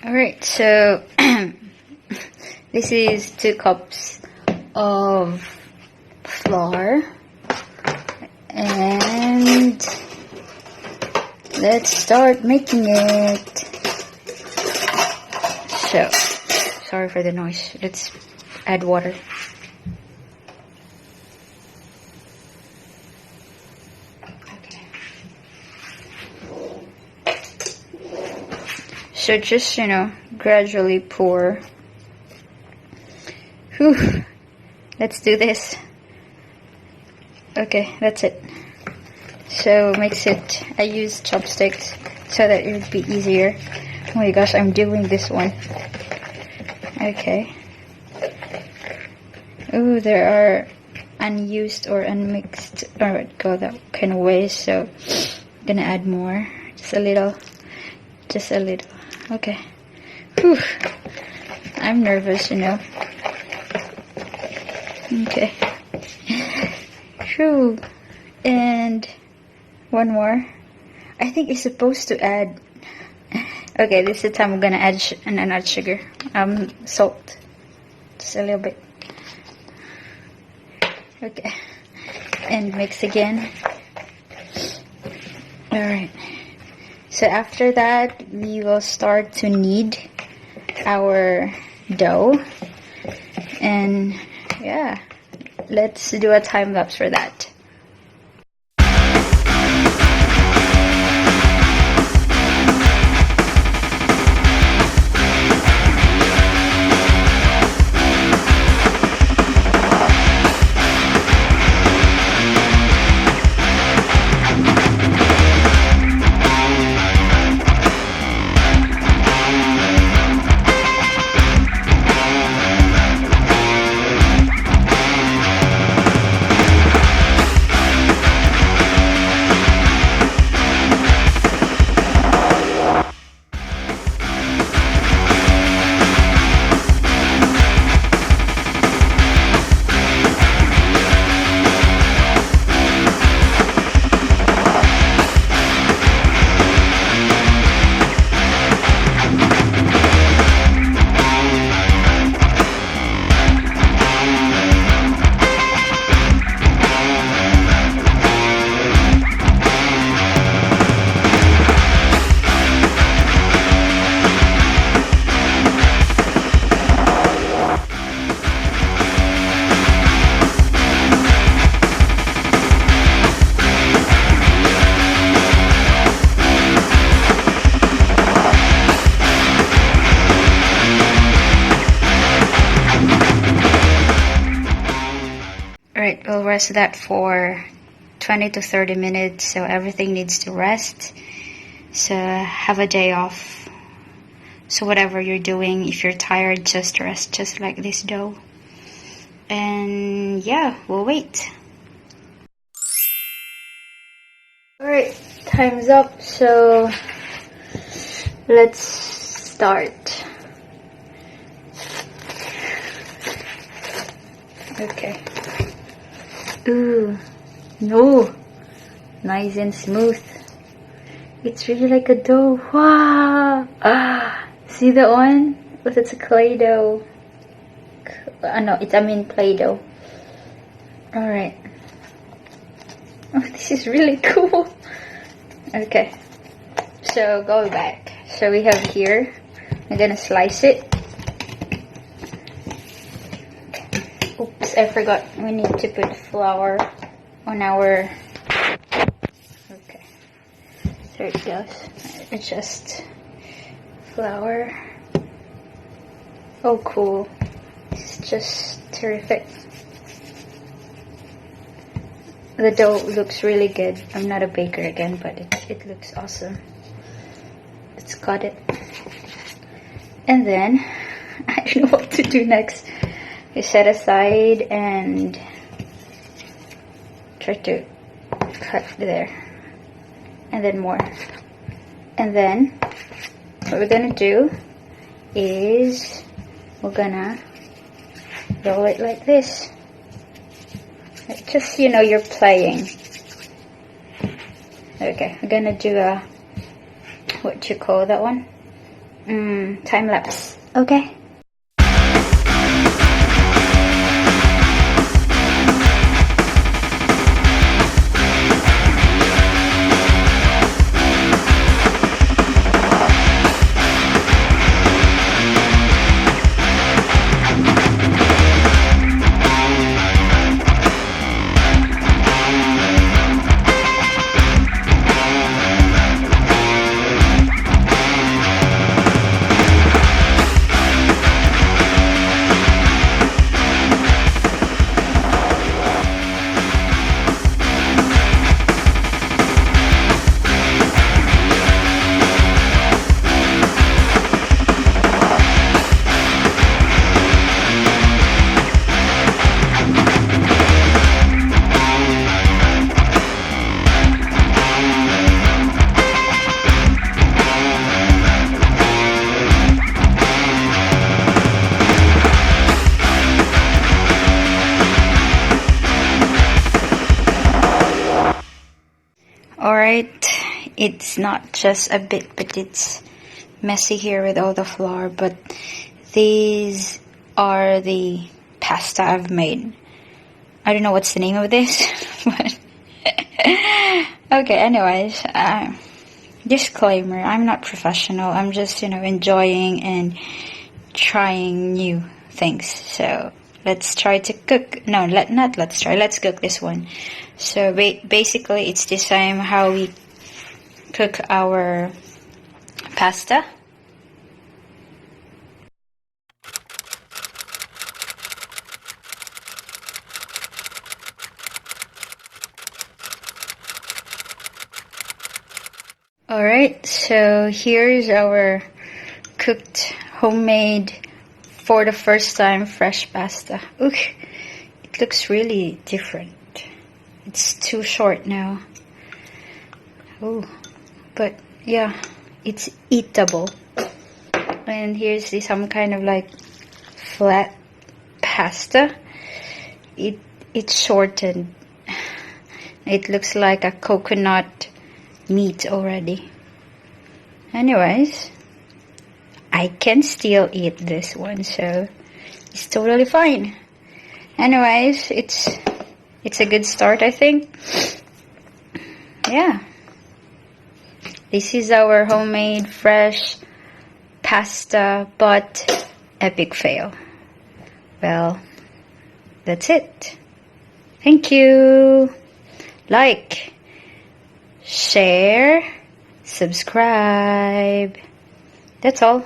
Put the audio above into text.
Alright, so this is 2 cups of flour, and let's start making it. So, sorry for the noise. Let's add water. So just, gradually pour. Whew. Let's do this. Okay, that's it. So mix it. I use chopsticks so that it would be easier. Oh my gosh, I'm doing this one. Okay. Ooh, there are unused or unmixed, or go that kind of way, so I'm gonna add more. Just a little. Okay. Whew. I'm nervous, Okay. Whew. And one more. I think it's supposed to add. Okay, this is the time I'm gonna add add sugar. Salt. Just a little bit. Okay. And mix again. Alright. So after that, we will start to knead our dough. And yeah, let's do a time lapse for that. Alright, we'll rest that for 20 to 30 minutes, so everything needs to rest. So have a day off. So whatever you're doing, if you're tired, just rest, just like this dough. And yeah, we'll wait. Alright, time's up, so let's start. Okay. Ooh, no, nice and smooth. It's really like a dough. Wow! See that one? But it's a clay dough. No, Play-Doh. Alright. Oh, this is really cool. Okay. So, go back. So, we have here. I'm gonna slice it. Oops, I forgot. We need to put flour on our... Okay. There it goes. Adjust flour. Oh, cool. It's just terrific. The dough looks really good. I'm not a baker again, but it looks awesome. Let's cut it. And then, I don't know what to do next. You set aside and try to cut there, and then more, and then what we're gonna do is we're gonna roll it like this. Just you're playing. Okay, we're gonna do a, what you call that one, time lapse. Okay. Alright, it's not just a bit, but it's messy here with all the flour, but these are the pasta I've made. I don't know what's the name of this, but okay, anyways, disclaimer, I'm not professional. I'm just, enjoying and trying new things. So let's try to cook. No, let's try. Let's cook this one. So basically, it's the same how we cook our pasta. Alright, so here's our cooked, homemade, for the first time, fresh pasta. Ooh, it looks really different. It's too short now. Oh, but yeah, it's eatable. And here's some kind of like flat pasta. It's shortened. It looks like a coconut meat already. Anyways, I can still eat this one, so it's totally fine. Anyways, it's a good start, I think. Yeah. This is our homemade fresh pasta, but epic fail. Well, that's it. Thank you. Like, share, subscribe. That's all.